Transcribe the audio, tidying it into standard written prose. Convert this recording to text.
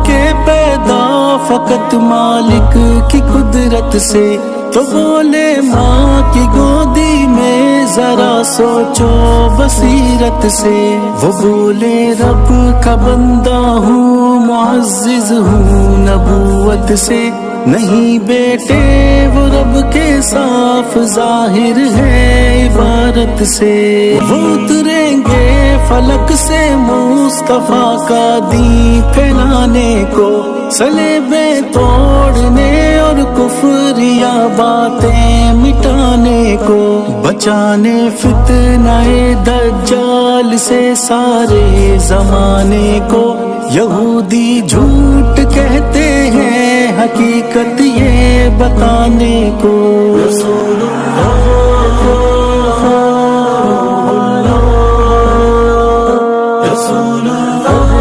کے پیدا فقط مالک کی قدرت سے، تو بولے ماں کی گودی میں ذرا سوچو بصیرت سے، وہ بولے رب کا بندہ ہوں معزز ہوں نبوت سے، نہیں بیٹے وہ رب کے صاف ظاہر ہے عبارت سے، وہ اتریں گے فلک سے مصطفیٰ کا دین پھیلانے کو، صلیبے توڑنے اور کفریہ باتیں مٹانے کو، بچانے فتنہ دجال سے سارے زمانے کو، یہودی جھوٹ کہتے ہیں حقیقت یہ بتانے کو، رسول اللہ